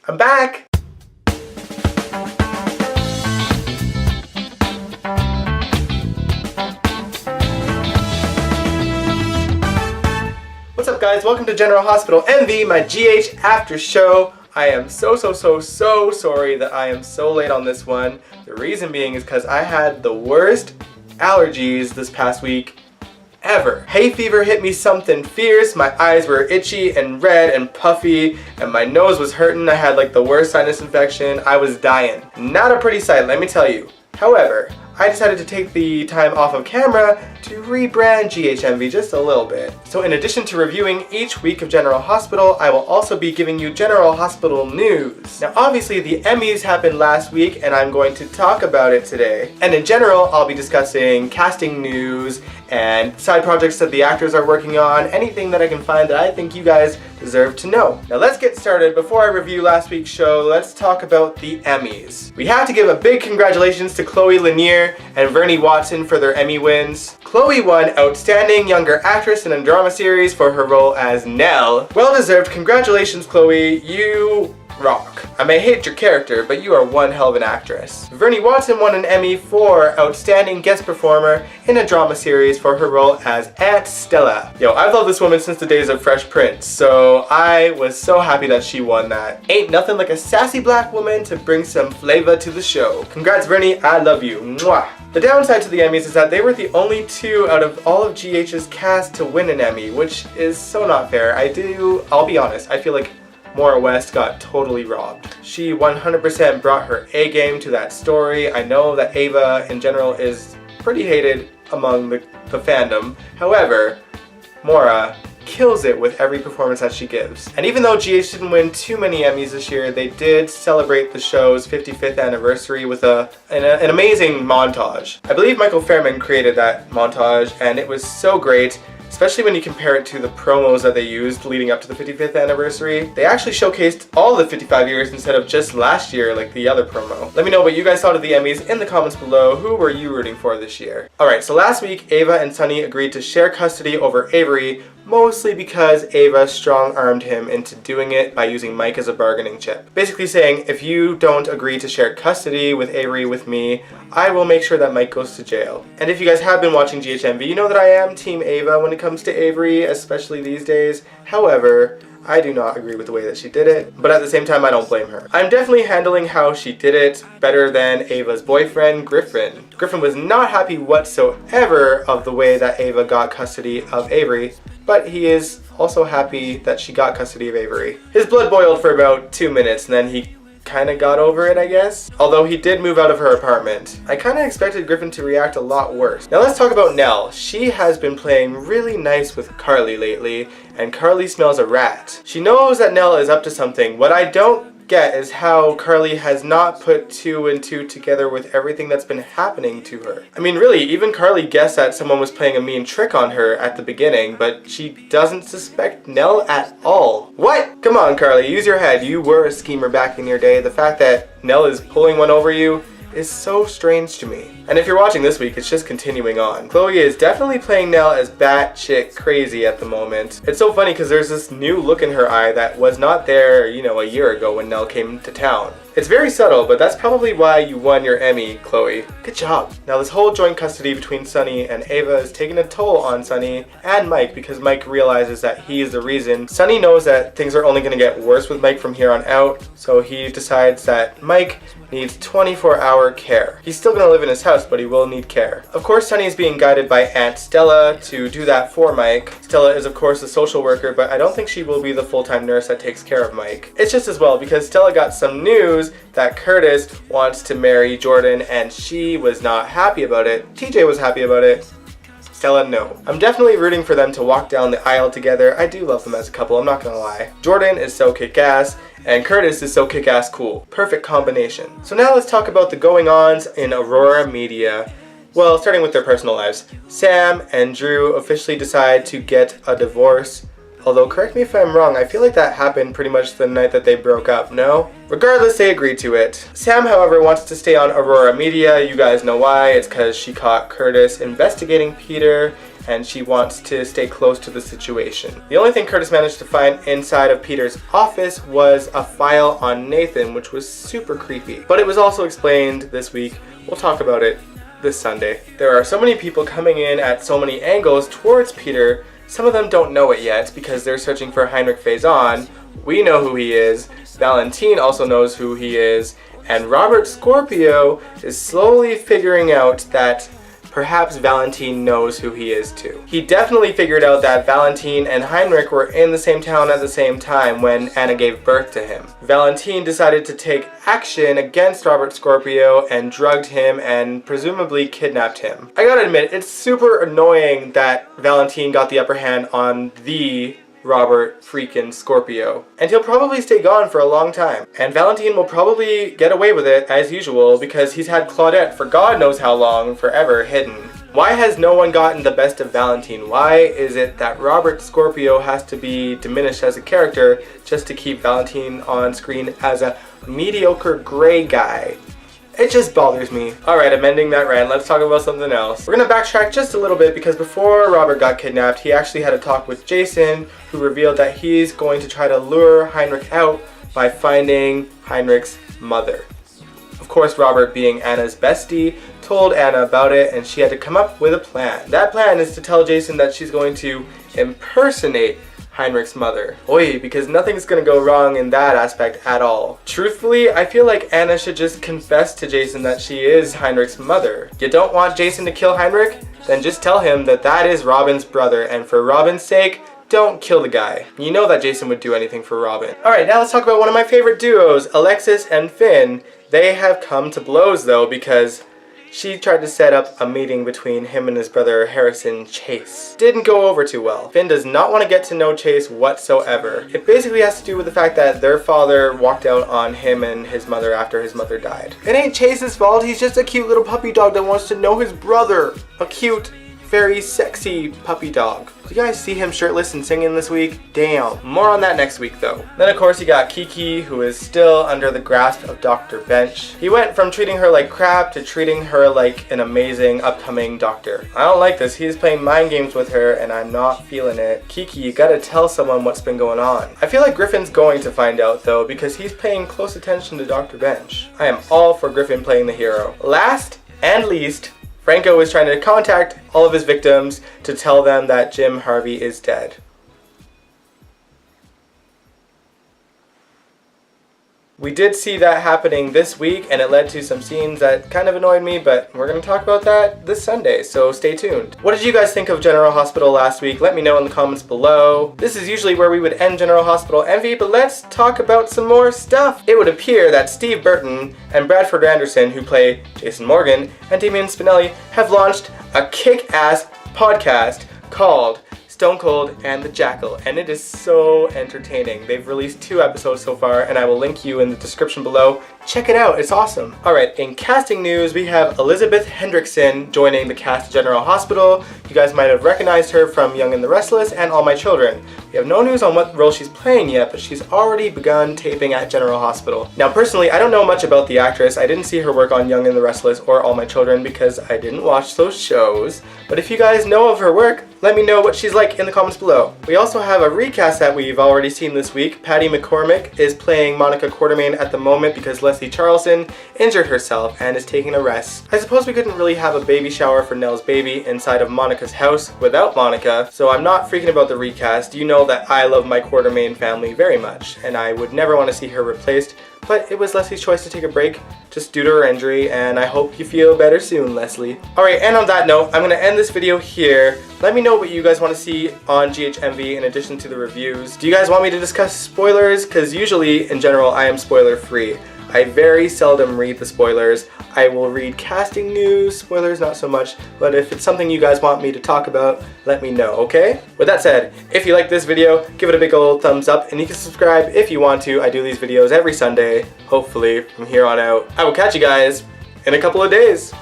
I'm back! What's up guys, welcome to General Hospital MV, my GH after show. I am so sorry that I am so late on this one. The reason being is because I had the worst allergies this past week ever. Hay fever hit me something fierce, my eyes were itchy and red and puffy, and my nose was hurting. I had like the worst sinus infection. I was dying. Not a pretty sight, let me tell you. However, I decided to take the time off of camera to rebrand GHMV just a little bit. So in addition to reviewing each week of General Hospital, I will also be giving you General Hospital news. Now obviously the Emmys happened last week and I'm going to talk about it today. And in general, I'll be discussing casting news and side projects that the actors are working on, anything that I can find that I think you guys deserve to know. Now let's get started. Before I review last week's show, let's talk about the Emmys. We have to give a big congratulations to Chloe Lanier and Vernie Watson for their Emmy wins. Chloe won Outstanding Younger Actress in a Drama Series for her role as Nell. Well deserved. Congratulations, Chloe. You rock. I may hate your character, but you are one hell of an actress. Vernie Watson won an Emmy for Outstanding Guest Performer in a Drama Series for her role as Aunt Stella. Yo, I've loved this woman since the days of Fresh Prince, so I was so happy that she won that. Ain't nothing like a sassy black woman to bring some flavor to the show. Congrats, Vernie. I love you. Mwah. The downside to the Emmys is that they were the only two out of all of GH's cast to win an Emmy, which is so not fair. I'll be honest, I feel like Maura West got totally robbed. She 100% brought her A game to that story. I know that Ava in general is pretty hated among the fandom. However, Maura kills it with every performance that she gives. And even though GH didn't win too many Emmys this year, they did celebrate the show's 55th anniversary with an amazing montage. I believe Michael Fairman created that montage and it was so great. Especially when you compare it to the promos that they used leading up to the 55th anniversary. They actually showcased all the 55 years instead of just last year like the other promo. Let me know what you guys thought of the Emmys in the comments below. Who were you rooting for this year? Alright, so last week Ava and Sunny agreed to share custody over Avery, mostly because Ava strong-armed him into doing it by using Mike as a bargaining chip. Basically saying, if you don't agree to share custody with Avery with me, I will make sure that Mike goes to jail. And if you guys have been watching GHMV, you know that I am Team Ava when it comes to Avery, especially these days. However, I do not agree with the way that she did it, but at the same time I don't blame her. I'm definitely handling how she did it better than Ava's boyfriend, Griffin. Griffin was not happy whatsoever of the way that Ava got custody of Avery, but he is also happy that she got custody of Avery. His blood boiled for about 2 minutes and then he kind of got over it, I guess. Although he did move out of her apartment. I kind of expected Griffin to react a lot worse. Now let's talk about Nell. She has been playing really nice with Carly lately, and Carly smells a rat. She knows that Nell is up to something. What I don't get is how Carly has not put 2 and 2 together with everything that's been happening to her. I mean really, even Carly guessed that someone was playing a mean trick on her at the beginning, but she doesn't suspect Nell at all. What? Come on Carly, use your head. You were a schemer back in your day. The fact that Nell is pulling one over you is so strange to me. And if you're watching this week, it's just continuing on. Chloe is definitely playing Nell as batshit crazy at the moment. It's so funny because there's this new look in her eye that was not there, you know, a year ago when Nell came to town. It's very subtle, but that's probably why you won your Emmy, Chloe. Good job. Now this whole joint custody between Sunny and Ava is taking a toll on Sunny and Mike because Mike realizes that he is the reason. Sunny knows that things are only going to get worse with Mike from here on out, so he decides that Mike needs 24-hour care. He's still going to live in his house, but he will need care. Of course, Sunny is being guided by Aunt Stella to do that for Mike. Stella is of course a social worker, but I don't think she will be the full-time nurse that takes care of Mike. It's just as well because Stella got some news that Curtis wants to marry Jordan and she was not happy about it. TJ was happy about it. Stella, no. I'm definitely rooting for them to walk down the aisle together. I do love them as a couple, I'm not gonna lie. Jordan is so kick-ass, and Curtis is so kick-ass cool. Perfect combination. So now let's talk about the going-ons in Aurora Media. Well, starting with their personal lives. Sam and Drew officially decide to get a divorce. Although, correct me if I'm wrong, I feel like that happened pretty much the night that they broke up, no? Regardless, they agreed to it. Sam, however, wants to stay on Aurora Media. You guys know why. It's because she caught Curtis investigating Peter, and she wants to stay close to the situation. The only thing Curtis managed to find inside of Peter's office was a file on Nathan, which was super creepy. But it was also explained this week. We'll talk about it this Sunday. There are so many people coming in at so many angles towards Peter. Some of them don't know it yet because they're searching for Heinrich Faison. We know who he is. Valentine also knows who he is. And Robert Scorpio is slowly figuring out that perhaps Valentine knows who he is too. He definitely figured out that Valentine and Heinrich were in the same town at the same time when Anna gave birth to him. Valentine decided to take action against Robert Scorpio and drugged him and presumably kidnapped him. I gotta admit, it's super annoying that Valentine got the upper hand on the Robert freaking Scorpio. And he'll probably stay gone for a long time. And Valentine will probably get away with it as usual because he's had Claudette for God knows how long, forever hidden. Why has no one gotten the best of Valentine? Why is it that Robert Scorpio has to be diminished as a character just to keep Valentine on screen as a mediocre gray guy? It just bothers me. Alright, I'm ending that rant. Let's talk about something else. We're gonna backtrack just a little bit because before Robert got kidnapped, he actually had a talk with Jason, who revealed that he's going to try to lure Heinrich out by finding Heinrich's mother. Of course, Robert, being Anna's bestie, told Anna about it and she had to come up with a plan. That plan is to tell Jason that she's going to impersonate Heinrich's mother. Oy, because nothing's gonna go wrong in that aspect at all. Truthfully, I feel like Anna should just confess to Jason that she is Heinrich's mother. You don't want Jason to kill Heinrich? Then just tell him that that is Robin's brother, and for Robin's sake, don't kill the guy. You know that Jason would do anything for Robin. Alright, now let's talk about one of my favorite duos, Alexis and Finn. They have come to blows though because she tried to set up a meeting between him and his brother Harrison Chase. Didn't go over too well. Finn does not want to get to know Chase whatsoever. It basically has to do with the fact that their father walked out on him and his mother after his mother died. It ain't Chase's fault, he's just a cute little puppy dog that wants to know his brother. A cute, very sexy puppy dog. Did you guys see him shirtless and singing this week? Damn. More on that next week though. Then of course you got Kiki, who is still under the grasp of Dr. Bench. He went from treating her like crap to treating her like an amazing upcoming doctor. I don't like this. He's playing mind games with her and I'm not feeling it. Kiki, you gotta tell someone what's been going on. I feel like Griffin's going to find out though because he's paying close attention to Dr. Bench. I am all for Griffin playing the hero. Last and least, Franco is trying to contact all of his victims to tell them that Jim Harvey is dead. We did see that happening this week and it led to some scenes that kind of annoyed me, but we're going to talk about that this Sunday, so stay tuned. What did you guys think of General Hospital last week? Let me know in the comments below. This is usually where we would end General Hospital Envy, but let's talk about some more stuff. It would appear that Steve Burton and Bradford Anderson, who play Jason Morgan, and Damien Spinelli have launched a kick-ass podcast called Stone Cold and the Jackal, and it is so entertaining. They've released 2 episodes so far, and I will link you in the description below. Check it out, it's awesome. Alright, in casting news, we have Elizabeth Hendrickson joining the cast of General Hospital. You guys might have recognized her from Young and the Restless and All My Children. We have no news on what role she's playing yet, but she's already begun taping at General Hospital. Now personally, I don't know much about the actress. I didn't see her work on Young and the Restless or All My Children because I didn't watch those shows. But if you guys know of her work, let me know what she's like in the comments below. We also have a recast that we've already seen this week. Patty McCormick is playing Monica Quartermain at the moment because Leslie Charlson injured herself and is taking a rest. I suppose we couldn't really have a baby shower for Nell's baby inside of Monica's house without Monica, so I'm not freaking about the recast. You know that I love my Quartermain family very much, and I would never want to see her replaced, but it was Leslie's choice to take a break just due to her injury, and I hope you feel better soon, Leslie. Alright, and on that note, I'm going to end this video here. Let me know what you guys want to see on GHMV in addition to the reviews. Do you guys want me to discuss spoilers? Because usually, in general, I am spoiler free. I very seldom read the spoilers. I will read casting news, spoilers not so much, but if it's something you guys want me to talk about, let me know, okay? With that said, if you like this video, give it a big old thumbs up, and you can subscribe if you want to. I do these videos every Sunday, hopefully, from here on out. I will catch you guys in a couple of days.